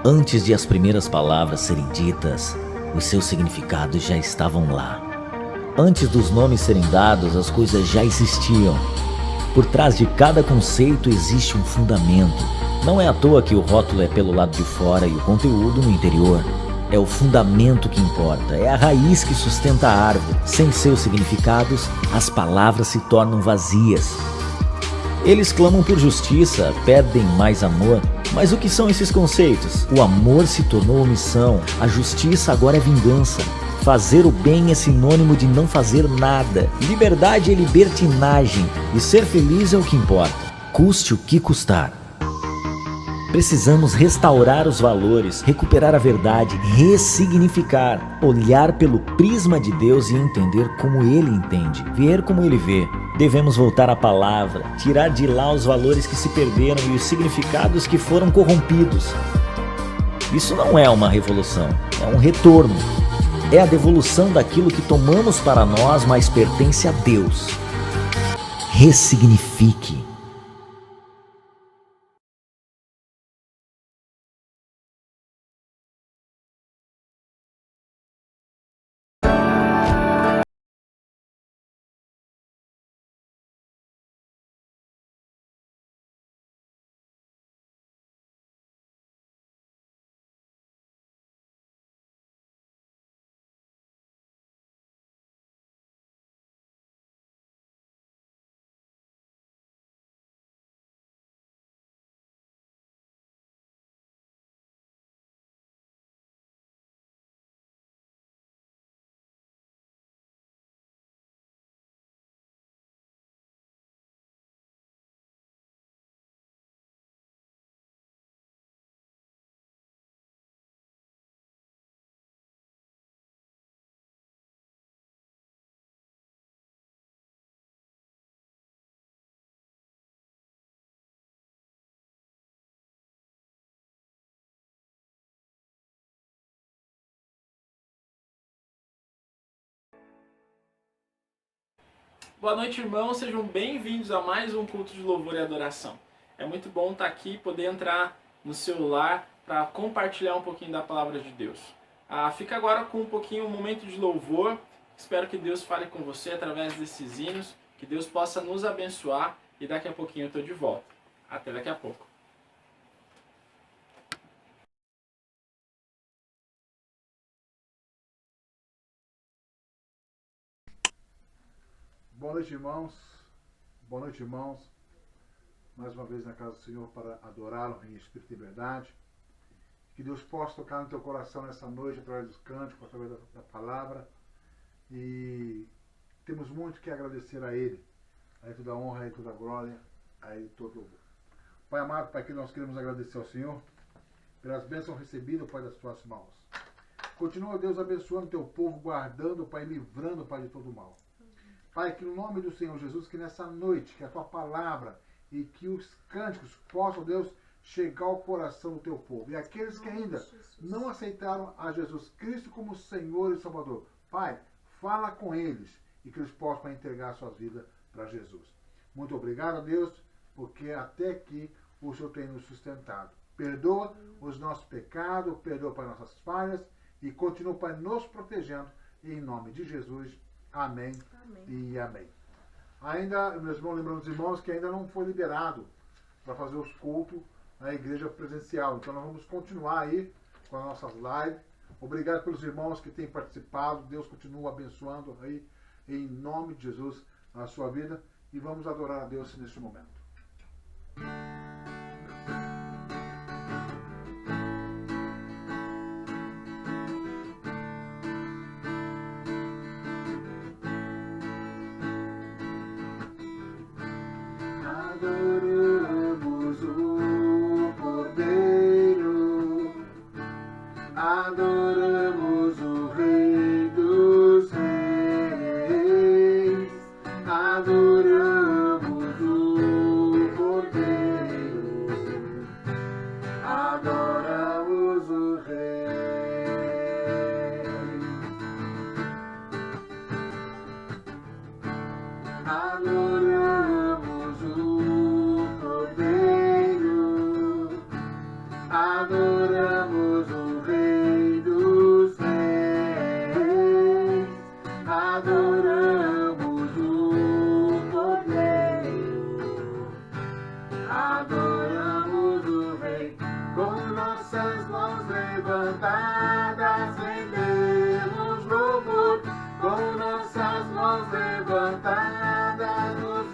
Antes de as primeiras palavras serem ditas, os seus significados já estavam lá. Antes dos nomes serem dados, as coisas já existiam. Por trás de cada conceito existe um fundamento. Não é à toa que o rótulo é pelo lado de fora e o conteúdo no interior. É o fundamento que importa, é a raiz que sustenta a árvore. Sem seus significados, as palavras se tornam vazias. Eles clamam por justiça, pedem mais amor. Mas o que são esses conceitos? O amor se tornou omissão, a justiça agora é vingança. Fazer o bem é sinônimo de não fazer nada. Liberdade é libertinagem e ser feliz é o que importa, custe o que custar. Precisamos restaurar os valores, recuperar a verdade, ressignificar, olhar pelo prisma de Deus e entender como Ele entende, ver como Ele vê. Devemos voltar à palavra, tirar de lá os valores que se perderam e os significados que foram corrompidos. Isso não é uma revolução, é um retorno. É a devolução daquilo que tomamos para nós, mas pertence a Deus. Ressignifique. Boa noite, irmãos. Sejam bem-vindos a mais um culto de louvor e adoração. É muito bom estar aqui, poder entrar no celular para compartilhar um pouquinho da palavra de Deus. Fica agora com um pouquinho um momento de louvor. Espero que Deus fale com você através desses hinos, que Deus possa nos abençoar e daqui a pouquinho eu estou de volta. Até daqui a pouco. Boa noite, irmãos. Boa noite, irmãos. Mais uma vez na casa do Senhor para adorá-lo em espírito e verdade. Que Deus possa tocar no teu coração nessa noite através dos cânticos, através da palavra. E temos muito que agradecer a Ele. A Ele toda a honra, a Ele toda a glória, a Ele todo louvor. Pai amado, Pai, que nós queremos agradecer ao Senhor pelas bênçãos recebidas, Pai, das tuas mãos. Continua, Deus, abençoando o teu povo, guardando, Pai, livrando, Pai, de todo mal. Pai, que no nome do Senhor Jesus, que nessa noite, que a tua palavra e que os cânticos possam, Deus, chegar ao coração do teu povo. E aqueles que ainda não aceitaram a Jesus Cristo como Senhor e Salvador, Pai, fala com eles e que eles possam entregar suas vidas para Jesus. Muito obrigado, Deus, porque até aqui o Senhor tem nos sustentado. Perdoa os nossos pecados, perdoa para nossas falhas e continua, Pai, nos protegendo. Em nome de Jesus. Amém, amém e amém. Ainda, meus irmãos, lembrando os irmãos que ainda não foi liberado para fazer os cultos na igreja presencial. Então nós vamos continuar aí com as nossas lives. Obrigado pelos irmãos que têm participado. Deus continua abençoando aí, em nome de Jesus, a sua vida. E vamos adorar a Deus neste momento. Adoramos o Cordeiro, adoramos o Rei dos Reis, adoramos o Cordeiro, adoramos o Rei. Adoramos o Rei dos Reis, adoramos o Cordeiro, adoramos o Rei. Com nossas mãos levantadas rendemos louvor, com nossas mãos levantadas nos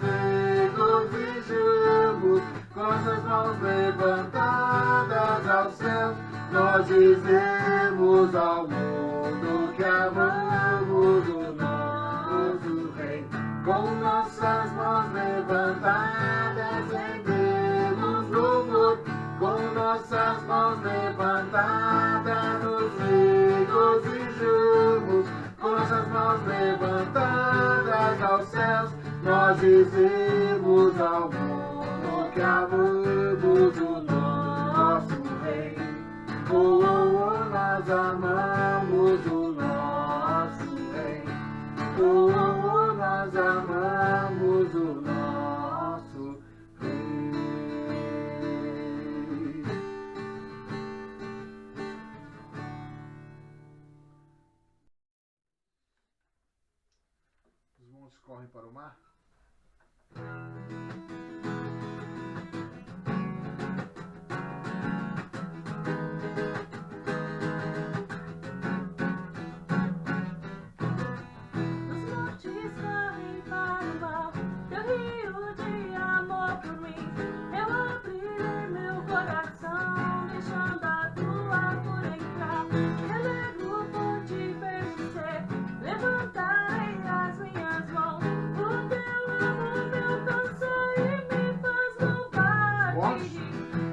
regozijamos, com nossas mãos levantadas aos céus, nós dizemos ao mundo que amamos o nosso Rei. Com nossas mãos levantadas rendemos louvor, com nossas mãos levantadas nos regozijamos, com nossas mãos levantadas aos céus, nós dizemos ao mundo que amamos o nosso Rei. Oh, oh, oh, nós amamos o nosso Rei. Oh, oh, oh, nós amamos o nosso Rei. Os montes correm para o mar?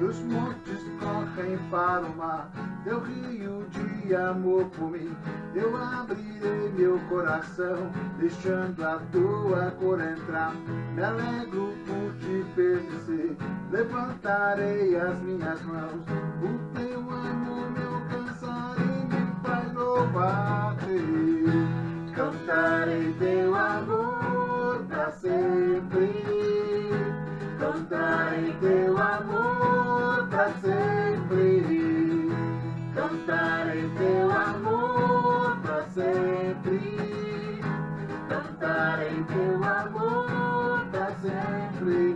Os montes correm para o mar, teu rio de amor por mim. Eu abrirei meu coração, deixando a tua cor entrar. Me alegro por te pertencer, levantarei as minhas mãos. O teu amor me alcançar e me faz louvar-te. Cantarei teu amor pra sempre, cantarei teu amor pra sempre, cantarei teu amor pra sempre, cantarei teu amor pra sempre.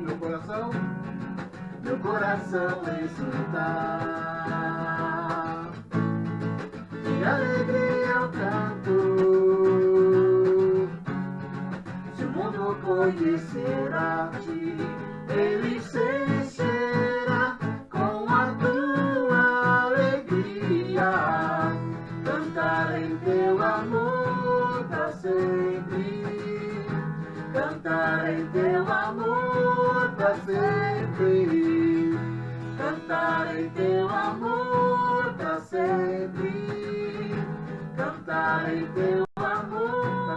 Meu coração exultar, de alegria eu canto. Se o mundo conhecerá-te, ele se encherá com a tua alegria. Cantarei teu amor pra sempre, cantarei teu amor pra sempre, cantarei teu amor pra sempre, cantarei teu amor,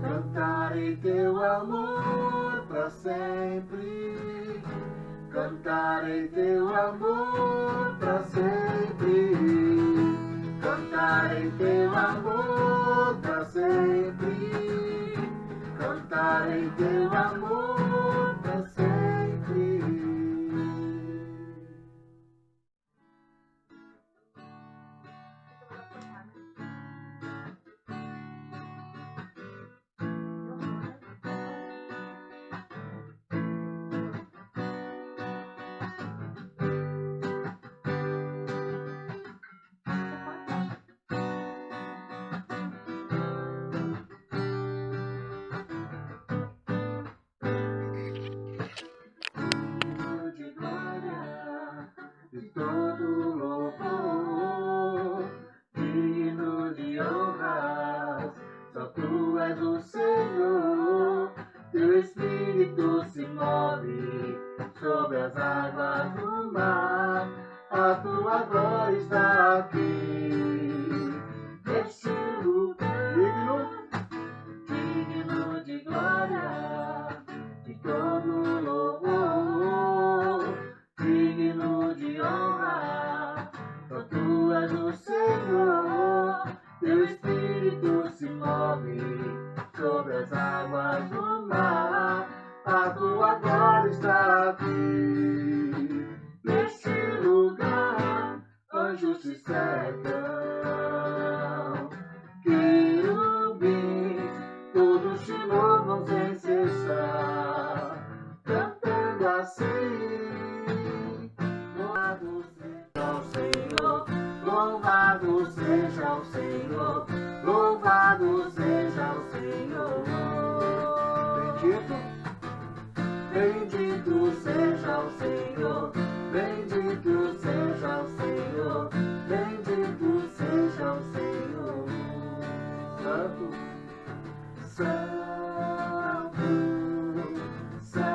cantarei teu amor pra sempre, cantarei teu amor pra sempre, cantarei teu amor pra sempre, cantarei teu amor pra sempre. De glória e todo louvor, digno de honras, só tu és o Senhor. Teu Espírito se move sobre as águas do mar, a tua glória está aqui. Este lugar digno de glória, de todo louvor, digno de honra, só tu és o Senhor. Teu Espírito se move sobre as águas do mar, a tua glória está aqui. assim. Louvado seja o Senhor, louvado seja o Senhor, louvado seja o Senhor. Bendito seja o Senhor, bendito seja o Senhor, bendito seja o Senhor. Santo, Santo, Santo,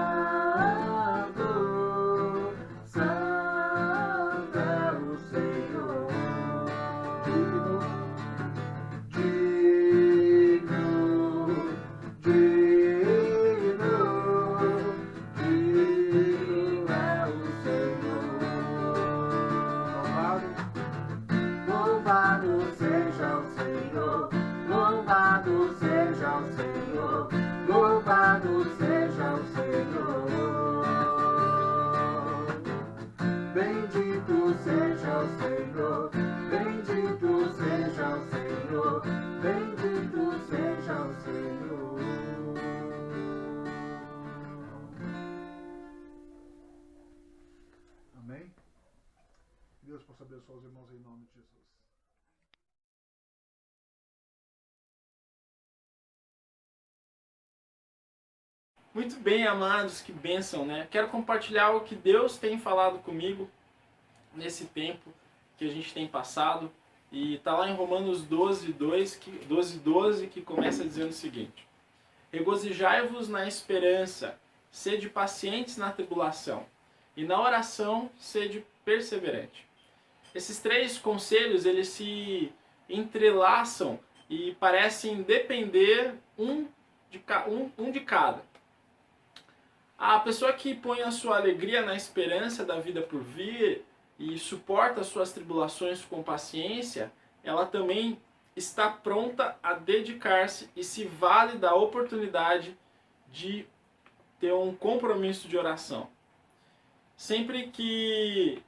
Santo é o Senhor. Digno, digno, digno, digno é o Senhor. Louvado seja o Senhor, louvado seja o Senhor, louvado seja o Senhor. Bendito seja o Senhor, bendito seja o Senhor, bendito seja o Senhor. Amém? Que Deus possa abençoar os irmãos em nome de Jesus. Muito bem, amados, que bênção, né? Quero compartilhar o que Deus tem falado comigo nesse tempo que a gente tem passado. E está lá em Romanos 12, que começa dizendo o seguinte: regozijai-vos na esperança, sede pacientes na tribulação, e na oração sede perseverante. Esses três conselhos, eles se entrelaçam e parecem depender um de cada. A pessoa que põe a sua alegria na esperança da vida por vir e suporta as suas tribulações com paciência, ela também está pronta a dedicar-se e se vale da oportunidade de ter um compromisso de oração. Sempre que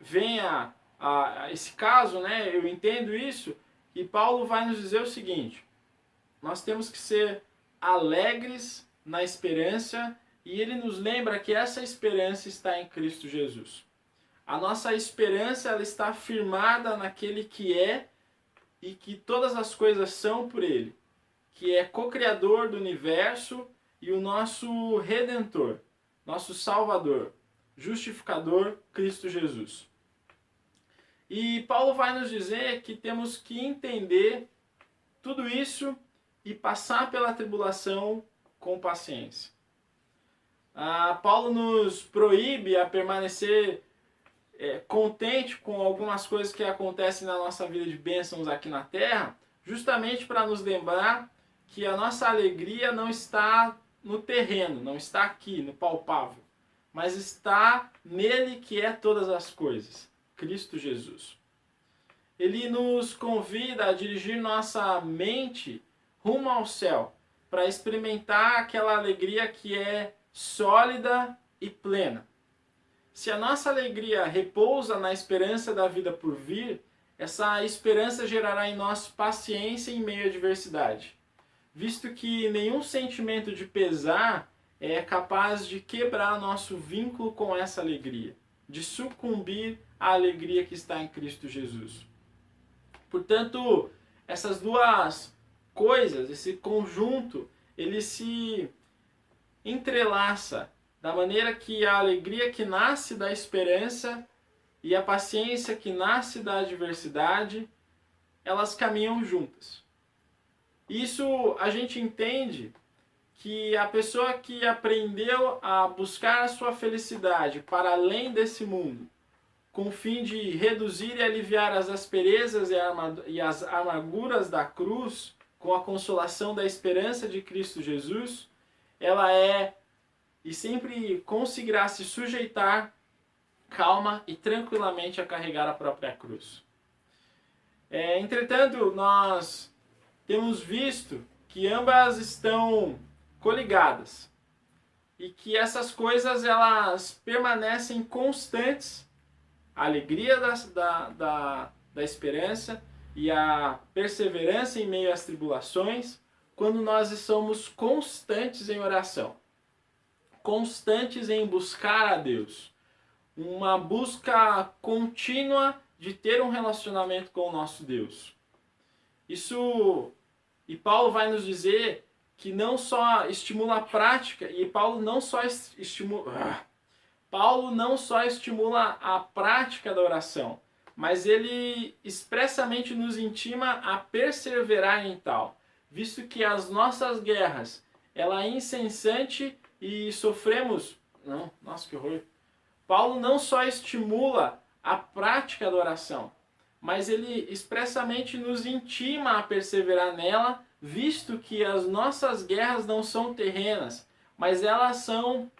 venha a esse caso, né, eu entendo isso, e Paulo vai nos dizer o seguinte: nós temos que ser alegres na esperança. E ele nos lembra que essa esperança está em Cristo Jesus. A nossa esperança, ela está firmada naquele que é e que todas as coisas são por ele, que é co-criador do universo e o nosso Redentor, nosso Salvador, justificador, Cristo Jesus. E Paulo vai nos dizer que temos que entender tudo isso e passar pela tribulação com paciência. Paulo nos proíbe a permanecer contente com algumas coisas que acontecem na nossa vida de bênçãos aqui na terra, justamente para nos lembrar que a nossa alegria não está no terreno, não está aqui, no palpável, mas está nele que é todas as coisas, Cristo Jesus. Ele nos convida a dirigir nossa mente rumo ao céu, para experimentar aquela alegria que é sólida e plena. Se a nossa alegria repousa na esperança da vida por vir, essa esperança gerará em nós paciência em meio à adversidade, visto que nenhum sentimento de pesar é capaz de quebrar nosso vínculo com essa alegria, de sucumbir à alegria que está em Cristo Jesus. Portanto, essas duas coisas, esse conjunto, ele se entrelaça da maneira que a alegria que nasce da esperança e a paciência que nasce da adversidade, elas caminham juntas. Isso a gente entende que a pessoa que aprendeu a buscar a sua felicidade para além desse mundo, com o fim de reduzir e aliviar as asperezas e as amarguras da cruz, com a consolação da esperança de Cristo Jesus, ela é e sempre conseguirá se sujeitar calma e tranquilamente a carregar a própria cruz. Entretanto, nós temos visto que ambas estão coligadas e que essas coisas elas permanecem constantes, a alegria da esperança e a perseverança em meio às tribulações, quando nós somos constantes em oração. constantes em buscar a Deus. Uma busca contínua de ter um relacionamento com o nosso Deus. E Paulo vai nos dizer que não só estimula a prática, e Paulo não só estimula a prática da oração, mas ele expressamente nos intima a perseverar em tal, visto que as nossas guerras, ela é incessante e sofremos... Não, nossa, que horror! Paulo não só estimula a prática da oração, mas ele expressamente nos intima a perseverar nela, visto que as nossas guerras não são terrenas, mas elas são,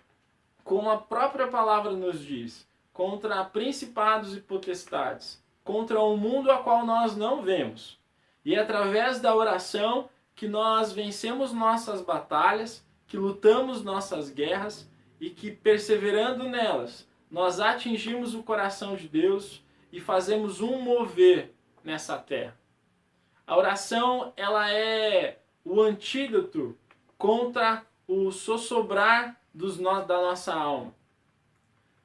como a própria palavra nos diz, contra principados e potestades, contra um mundo a qual nós não vemos. E é através da oração que nós vencemos nossas batalhas, que lutamos nossas guerras e que, perseverando nelas, nós atingimos o coração de Deus e fazemos um mover nessa terra. A oração, ela é o antídoto contra o sossobrar da nossa alma.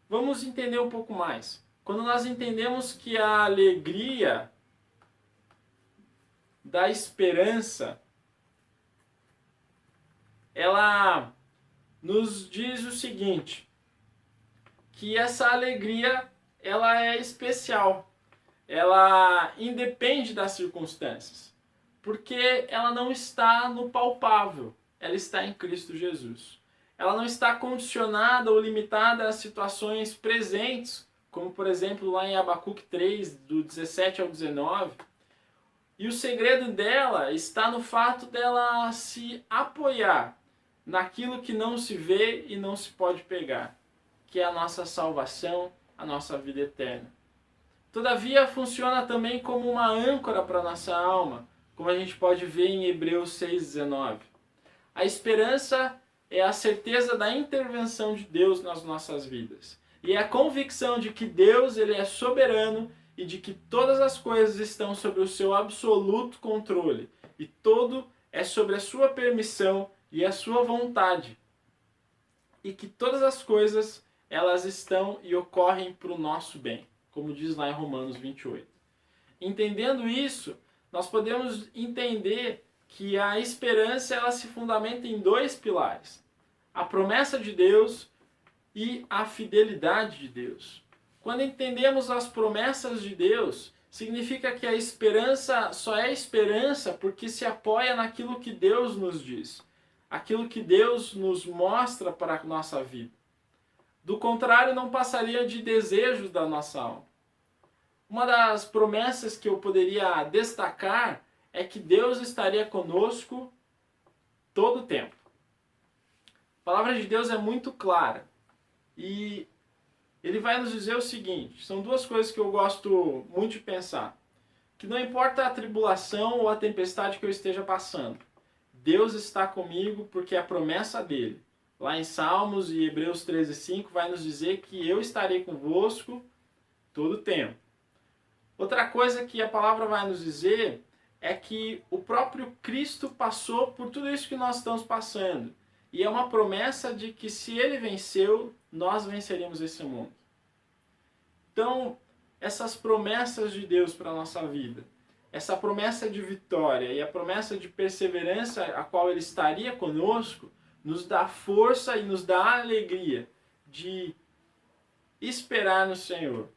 Vamos entender um pouco mais. Quando nós entendemos que a alegria da esperança, ela nos diz o seguinte, que essa alegria, ela é especial. Ela independe das circunstâncias, porque ela não está no palpável, ela está em Cristo Jesus. Ela não está condicionada ou limitada às situações presentes, como por exemplo lá em Abacuque 3, do 17 ao 19. E o segredo dela está no fato dela se apoiar naquilo que não se vê e não se pode pegar, que é a nossa salvação, a nossa vida eterna. Todavia, funciona também como uma âncora para a nossa alma, como a gente pode ver em Hebreus 6,19. A esperança é a certeza da intervenção de Deus nas nossas vidas. E é a convicção de que Deus, ele é soberano e de que todas as coisas estão sob o seu absoluto controle. E todo é sobre a sua permissão e a sua vontade. E que todas as coisas, elas estão e ocorrem para o nosso bem, como diz lá em Romanos 28. Entendendo isso, nós podemos entender que a esperança, ela se fundamenta em dois pilares: a promessa de Deus e a fidelidade de Deus. Quando entendemos as promessas de Deus, significa que a esperança só é esperança porque se apoia naquilo que Deus nos diz, aquilo que Deus nos mostra para a nossa vida. Do contrário, não passaria de desejos da nossa alma. Uma das promessas que eu poderia destacar é que Deus estaria conosco todo o tempo. A palavra de Deus é muito clara e ele vai nos dizer o seguinte, são duas coisas que eu gosto muito de pensar, que não importa a tribulação ou a tempestade que eu esteja passando, Deus está comigo porque é a promessa dele. Lá em Salmos e Hebreus 13:5 vai nos dizer que eu estarei convosco todo o tempo. Outra coisa que a palavra vai nos dizer é que o próprio Cristo passou por tudo isso que nós estamos passando. E é uma promessa de que se ele venceu, nós venceríamos esse mundo. Então, essas promessas de Deus para a nossa vida, essa promessa de vitória e a promessa de perseverança a qual ele estaria conosco, nos dá força e nos dá alegria de esperar no Senhor.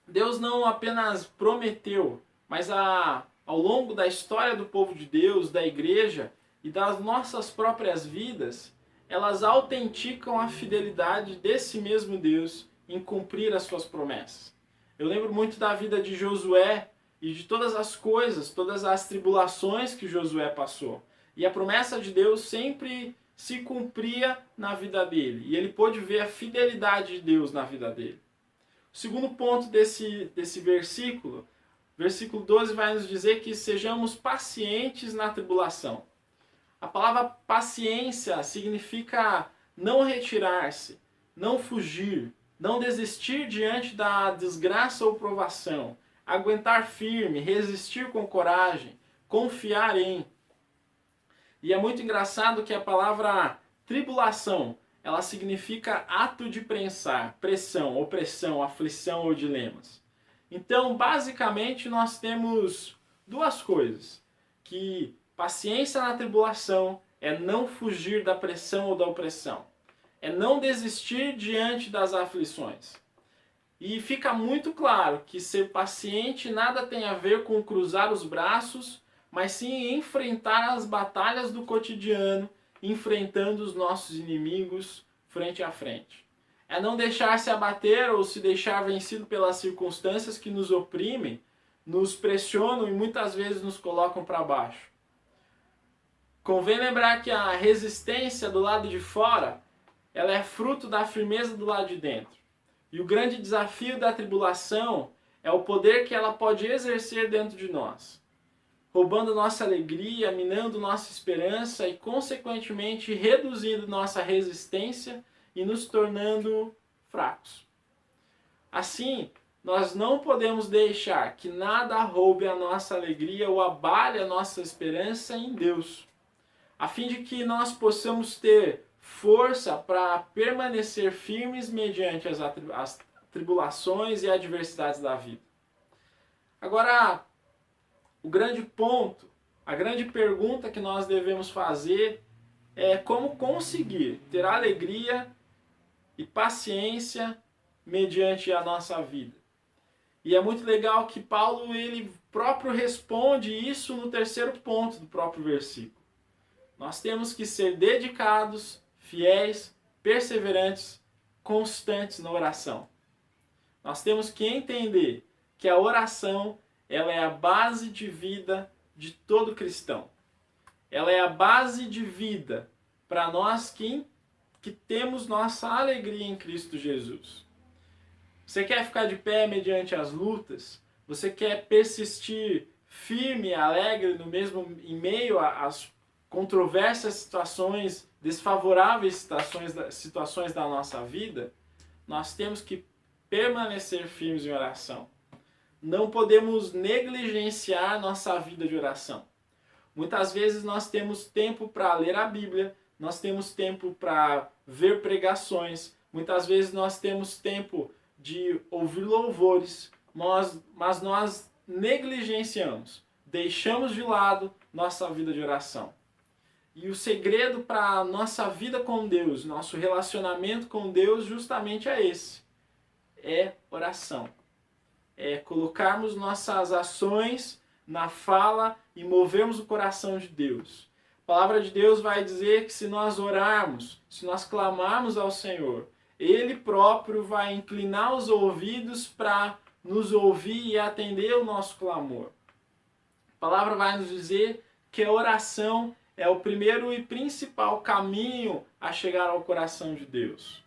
Deus não apenas prometeu, mas ao longo da história do povo de Deus, da igreja e das nossas próprias vidas, elas autenticam a fidelidade desse mesmo Deus em cumprir as suas promessas. Eu lembro muito da vida de Josué e de todas as coisas, todas as tribulações que Josué passou. E a promessa de Deus sempre se cumpria na vida dele. E ele pôde ver a fidelidade de Deus na vida dele. O segundo ponto desse versículo, versículo 12, vai nos dizer que sejamos pacientes na tribulação. A palavra paciência significa não retirar-se, não fugir, não desistir diante da desgraça ou provação, aguentar firme, resistir com coragem, confiar em. E é muito engraçado que a palavra tribulação, ela significa ato de pensar, pressão, opressão, aflição ou dilemas. Então, basicamente, nós temos duas coisas, que paciência na tribulação é não fugir da pressão ou da opressão, é não desistir diante das aflições. E fica muito claro que ser paciente nada tem a ver com cruzar os braços, mas sim enfrentar as batalhas do cotidiano, enfrentando os nossos inimigos frente a frente. É não deixar se abater ou se deixar vencido pelas circunstâncias que nos oprimem, nos pressionam e muitas vezes nos colocam para baixo. Convém lembrar que a resistência do lado de fora, ela é fruto da firmeza do lado de dentro. E o grande desafio da tribulação é o poder que ela pode exercer dentro de nós, roubando nossa alegria, minando nossa esperança e, consequentemente, reduzindo nossa resistência e nos tornando fracos. Assim, nós não podemos deixar que nada roube a nossa alegria ou abale a nossa esperança em Deus, a fim de que nós possamos ter força para permanecer firmes mediante as tribulações e adversidades da vida. Agora, o grande ponto, a grande pergunta que nós devemos fazer é como conseguir ter alegria e paciência mediante a nossa vida. E é muito legal que Paulo ele próprio responde isso no terceiro ponto do próprio versículo. Nós temos que ser dedicados, fiéis, perseverantes, constantes na oração. Nós temos que entender que a oração ela é a base de vida de todo cristão. Ela é a base de vida para nós que temos nossa alegria em Cristo Jesus. Você quer ficar de pé mediante as lutas? Você quer persistir firme e alegre em meio às controversas situações, desfavoráveis situações da nossa vida? Nós temos que permanecer firmes em oração. Não podemos negligenciar nossa vida de oração. Muitas vezes nós temos tempo para ler a Bíblia, nós temos tempo para ver pregações, muitas vezes nós temos tempo de ouvir louvores, mas nós negligenciamos, deixamos de lado nossa vida de oração. E o segredo para a nossa vida com Deus, nosso relacionamento com Deus justamente é esse, é oração. É colocarmos nossas ações na fala e movermos o coração de Deus. A palavra de Deus vai dizer que se nós orarmos, se nós clamarmos ao Senhor, Ele próprio vai inclinar os ouvidos para nos ouvir e atender o nosso clamor. A palavra vai nos dizer que a oração é o primeiro e principal caminho a chegar ao coração de Deus.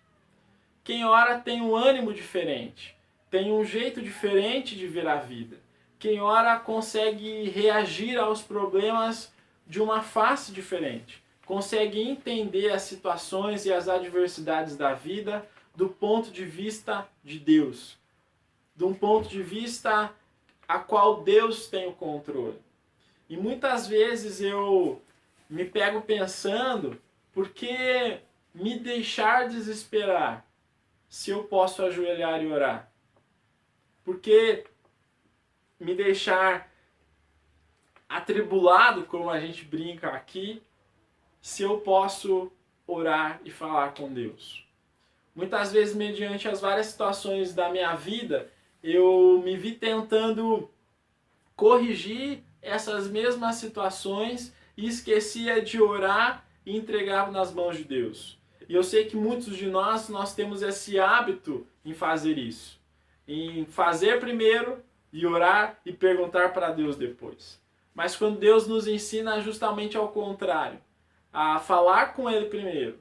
Quem ora tem um ânimo diferente, tem um jeito diferente de ver a vida. Quem ora consegue reagir aos problemas de uma face diferente, consegue entender as situações e as adversidades da vida do ponto de vista de Deus, de um ponto de vista a qual Deus tem o controle. E muitas vezes eu me pego pensando, por que me deixar desesperar se eu posso ajoelhar e orar? Por que me deixar atribulado, como a gente brinca aqui, se eu posso orar e falar com Deus? Muitas vezes, mediante as várias situações da minha vida, eu me vi tentando corrigir essas mesmas situações e esquecia de orar e entregar nas mãos de Deus. E eu sei que muitos de nós temos esse hábito em fazer isso. Em fazer primeiro e orar e perguntar para Deus depois. Mas quando Deus nos ensina justamente ao contrário, a falar com Ele primeiro,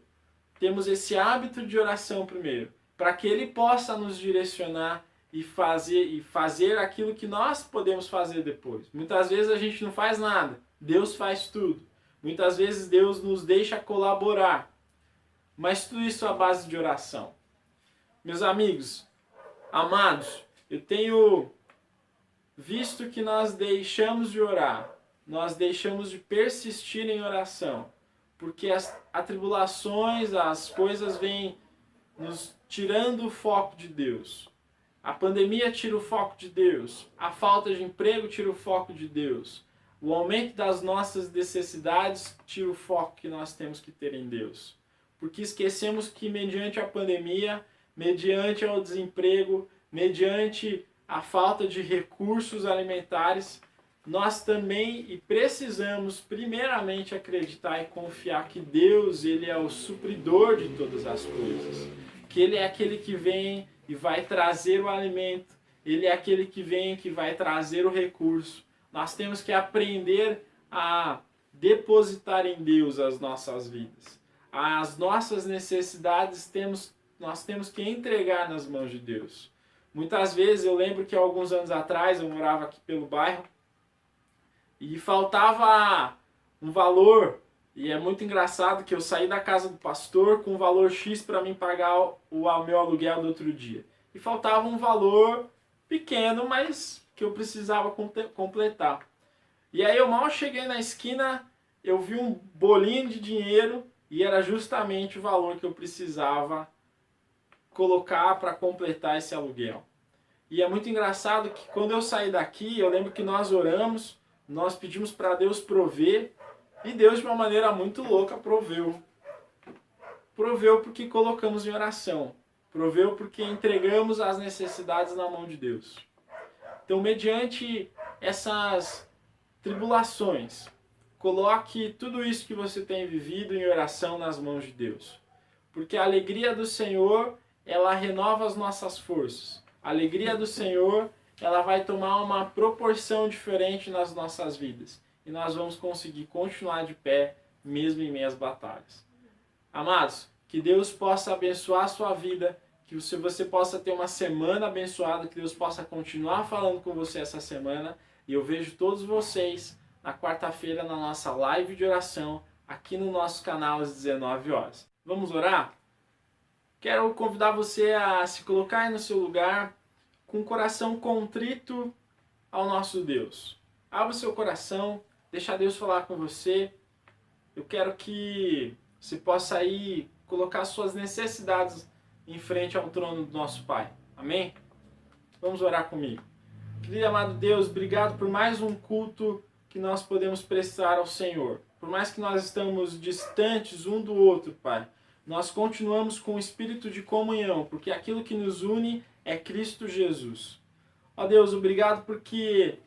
temos esse hábito de oração primeiro, para que Ele possa nos direcionar e fazer aquilo que nós podemos fazer depois. Muitas vezes a gente não faz nada, Deus faz tudo. Muitas vezes Deus nos deixa colaborar, mas tudo isso à base de oração. Meus amigos, amados, eu tenho visto que nós deixamos de orar, nós deixamos de persistir em oração, porque as atribulações, as coisas vêm nos tirando o foco de Deus. A pandemia tira o foco de Deus. A falta de emprego tira o foco de Deus. O aumento das nossas necessidades tira o foco que nós temos que ter em Deus. Porque esquecemos que mediante a pandemia, mediante o desemprego, mediante a falta de recursos alimentares, nós também precisamos primeiramente acreditar e confiar que Deus, Ele é o supridor de todas as coisas. Que Ele é aquele que vem e vai trazer o alimento. Ele é aquele que vem, que vai trazer o recurso. Nós temos que aprender a depositar em Deus as nossas vidas. As nossas necessidades nós temos que entregar nas mãos de Deus. Muitas vezes eu lembro que alguns anos atrás eu morava aqui pelo bairro e faltava um valor. E é muito engraçado que eu saí da casa do pastor com um valor X para mim pagar o meu aluguel do outro dia. E faltava um valor pequeno, mas que eu precisava completar. E aí eu mal cheguei na esquina, eu vi um bolinho de dinheiro e era justamente o valor que eu precisava colocar para completar esse aluguel. E é muito engraçado que quando eu saí daqui, eu lembro que nós oramos, nós pedimos para Deus prover, e Deus de uma maneira muito louca proveu. Proveu porque colocamos em oração. Proveu porque entregamos as necessidades na mão de Deus. Então, mediante essas tribulações, coloque tudo isso que você tem vivido em oração nas mãos de Deus. Porque a alegria do Senhor, ela renova as nossas forças. A alegria do Senhor, ela vai tomar uma proporção diferente nas nossas vidas. E nós vamos conseguir continuar de pé, mesmo em meio às batalhas. Amados, que Deus possa abençoar a sua vida, que você possa ter uma semana abençoada, que Deus possa continuar falando com você essa semana. E eu vejo todos vocês na quarta-feira na nossa live de oração, aqui no nosso canal às 19 horas. Vamos orar? Quero convidar você a se colocar aí no seu lugar com o coração contrito ao nosso Deus. Abra o seu coração, deixa Deus falar com você. Eu quero que você possa aí colocar suas necessidades em frente ao trono do nosso Pai. Amém? Vamos orar comigo. Querido amado Deus, obrigado por mais um culto que nós podemos prestar ao Senhor. Por mais que nós estamos distantes um do outro, Pai, nós continuamos com o espírito de comunhão, porque aquilo que nos une é Cristo Jesus. Ó Deus, obrigado porque,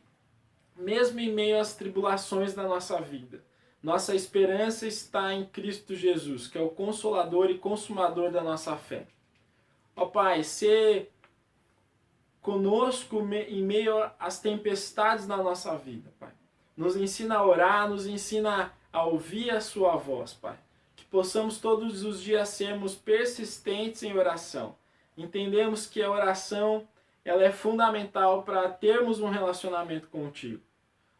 mesmo em meio às tribulações da nossa vida, nossa esperança está em Cristo Jesus, que é o Consolador e Consumador da nossa fé. Ó Pai, sê conosco em meio às tempestades da nossa vida, Pai. Nos ensina a orar, nos ensina a ouvir a sua voz, Pai. Que possamos todos os dias sermos persistentes em oração. Entendemos que a oração ela é fundamental para termos um relacionamento contigo.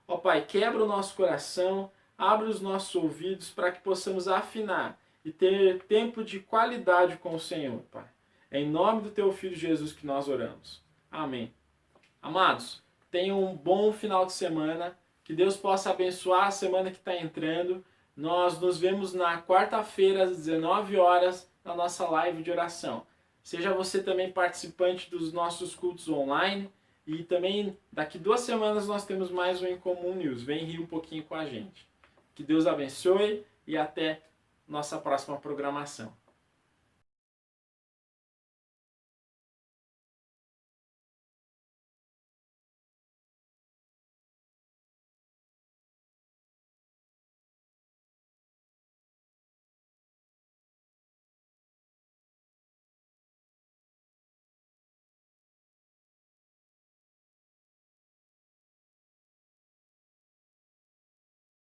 Ó Pai, quebra o nosso coração, abre os nossos ouvidos para que possamos afinar e ter tempo de qualidade com o Senhor, Pai. É em nome do Teu Filho Jesus que nós oramos. Amém. Amados, tenham um bom final de semana. Que Deus possa abençoar a semana que está entrando. Nós nos vemos na quarta-feira, às 19 horas, na nossa live de oração. Seja você também participante dos nossos cultos online. E também, daqui 2 semanas, nós temos mais um Em Comum News. Vem rir um pouquinho com a gente. Que Deus abençoe e até nossa próxima programação.